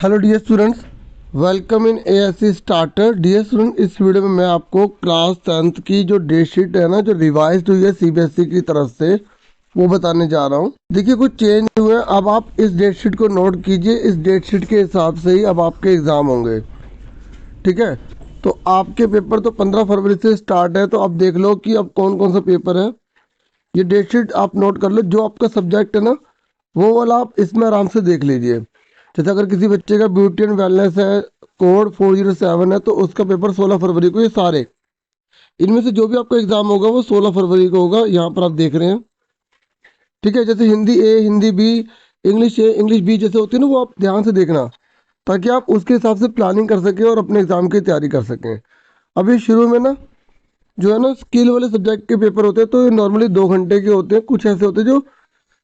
Hello dear students, welcome in ASC starter. Dear student, इस video में मैं आपको क्लास 10th की जो डेट शीट है ना, जो रिवाइज्ड हुई है सीबीएसई की तरफ से, वो बताने जा रहा हूँ। देखिए, कुछ चेंज हुए हैं। अब आप इस डेट शीट को नोट कीजिए। इस डेट शीट के हिसाब से ही अब आपके एग्ज़ाम होंगे, ठीक है। तो आपके पेपर तो 15 फरवरी से स्टार्ट है, तो अब देख लो कि अब कौन कौन सा पेपर है। ये डेट शीट आप नोट कर लो। जो आपका सब्जेक्ट है ना, वो वाला आप इसमें आराम से देख लीजिए। जैसे अगर किसी बच्चे का ब्यूटी एंड वेलनेस है, कोड 407 है, तो उसका पेपर 16 फरवरी को। ये सारे इनमें से जो भी आपका एग्जाम होगा वो 16 फरवरी को होगा। यहाँ पर आप देख रहे हैं, ठीक है। जैसे हिंदी ए, हिंदी बी, इंग्लिश ए, इंग्लिश बी जैसे होती है ना, वो आप ध्यान से देखना, ताकि आप उसके हिसाब से प्लानिंग कर सकें और अपने एग्जाम की तैयारी कर सकें। अभी शुरू में ना, जो है ना, स्किल वाले सब्जेक्ट के पेपर होते हैं, तो ये नॉर्मली 2 घंटे के होते हैं। कुछ ऐसे होते हैं जो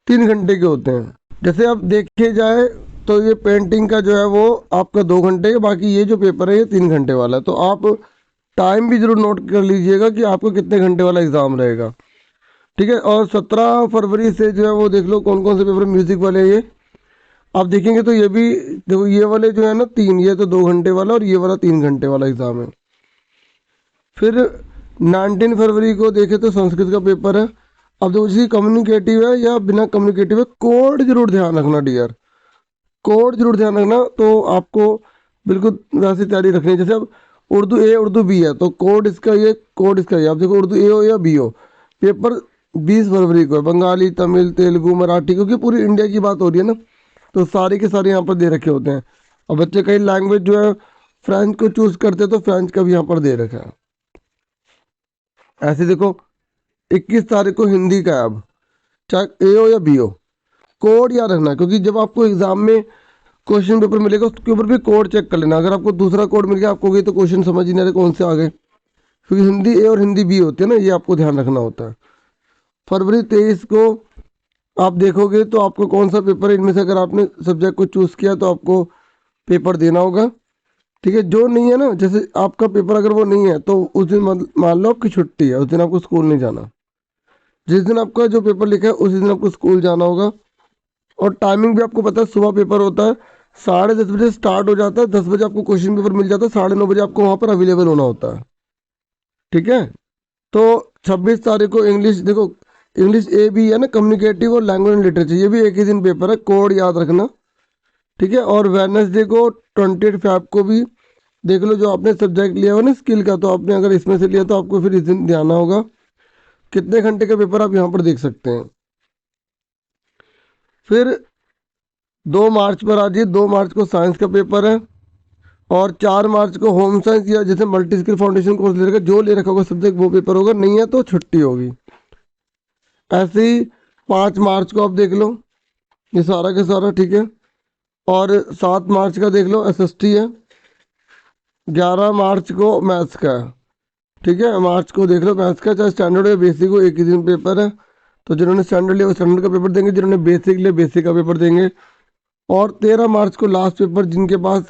3 घंटे के होते हैं। जैसे अब देखे जाए तो ये पेंटिंग का जो है वो आपका 2 घंटे का, बाकी ये जो पेपर है ये 3 घंटे वाला है। तो आप टाइम भी जरूर नोट कर लीजिएगा कि आपको कितने घंटे वाला एग्ज़ाम रहेगा, ठीक है। और 17 फरवरी से जो है वो देख लो कौन कौन से पेपर म्यूज़िक वाले हैं। ये आप देखेंगे तो ये भी देखो, ये वाले जो है ना तीन, ये तो 2 घंटे वाला और ये वाला 3 घंटे वाला एग्ज़ाम है। फिर 19 फरवरी को देखे तो संस्कृत का पेपर है। अब देखो, जैसे कम्युनिकेटिव है या बिना कम्युनिकेटिव है, कोड जरूर ध्यान रखना डियर, कोड जरूर ध्यान रखना। तो आपको बिल्कुल वैसे तैयारी रखनी है। जैसे अब उर्दू ए, उर्दू बी है, तो कोड इसका ये, कोड इसका ये। आप देखो, उर्दू ए हो या बी हो, पेपर 20 फरवरी को है। बंगाली, तमिल, तेलुगु, मराठी, क्योंकि पूरी इंडिया की बात हो रही है ना, तो सारे के सारे यहाँ पर दे रखे होते हैं। और बच्चे कई लैंग्वेज जो है फ्रेंच को चूज करते हैं, तो फ्रेंच का भी यहाँ पर दे रखा है। ऐसे देखो, 21 तारीख को हिंदी का है। अब चाहे ए हो या बी हो, कोड याद रखना, क्योंकि जब आपको एग्जाम में क्वेश्चन पेपर मिलेगा उसके ऊपर भी कोड चेक कर लेना। अगर आपको दूसरा कोड मिल गया, आपको तो क्वेश्चन समझ ही नहीं आ रहे कौन से आ गए, क्योंकि हिंदी ए और हिंदी बी होती है ना, ये आपको ध्यान रखना होता है। फरवरी 23 को आप देखोगे तो आपको कौन सा पेपर है, इनमें से अगर आपने सब्जेक्ट को चूज किया तो आपको पेपर देना होगा, ठीक है। जो नहीं है ना, जैसे आपका पेपर अगर वो नहीं है, तो उस दिन मान लो आपकी छुट्टी है, उस दिन आपको स्कूल नहीं जाना। जिस दिन आपका जो पेपर लिखा है उसी दिन आपको स्कूल जाना होगा। और टाइमिंग भी आपको पता है, सुबह पेपर होता है, 10:30 बजे स्टार्ट हो जाता है, 10 बजे आपको क्वेश्चन पेपर मिल जाता है, 9:30 बजे आपको वहाँ पर अवेलेबल होना होता है, ठीक है। तो 26 तारीख को इंग्लिश, देखो इंग्लिश ए भी है ना, कम्युनिकेटिव और लैंग्वेज एंड लिटरेचर, ये भी एक ही दिन पेपर है, कोड याद रखना, ठीक है। और वेडनेसडे को 28 फेब को भी देख लो, जो आपने सब्जेक्ट लिया हो ना स्किल का, तो आपने अगर इसमें से लिया तो आपको फिर इस दिन ध्यान होगा। कितने घंटे का पेपर आप यहाँ पर देख सकते हैं। फिर 2 मार्च पर आ जाइए। 2 मार्च को साइंस का पेपर है। और 4 मार्च को होम साइंस या जैसे मल्टी स्किल फाउंडेशन कोर्स ले रखा, जो ले रखा होगा सब्जेक्ट, वो पेपर होगा। नहीं है तो छुट्टी होगी। ऐसे ही 5 मार्च को आप देख लो, ये सारा के सारा, ठीक है। और 7 मार्च का देख लो, एसएसटी है। 11 मार्च को मैथ्स का है, ठीक है। मार्च को देख लो मैथ्स का, चाहे स्टैंडर्ड या बेसिक हो, एक ही दिन पेपर है। तो जिन्होंने स्टैंडर्ड लिया वो स्टैंडर्ड का पेपर देंगे, जिन्होंने बेसिक लिया बेसिक का पेपर देंगे। और 13 मार्च को लास्ट पेपर, जिनके पास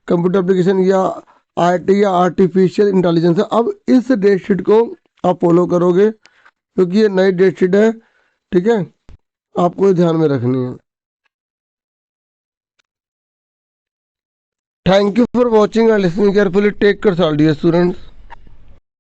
कंप्यूटर एप्लीकेशन या आईटी या आर्टिफिशियल इंटेलिजेंस है। अब इस डेट शीट को आप फॉलो करोगे, क्योंकि ये नई डेट शीट है, ठीक है, आपको ये ध्यान में रखनी है। Thank you for watching and listening carefully. Take care dear students.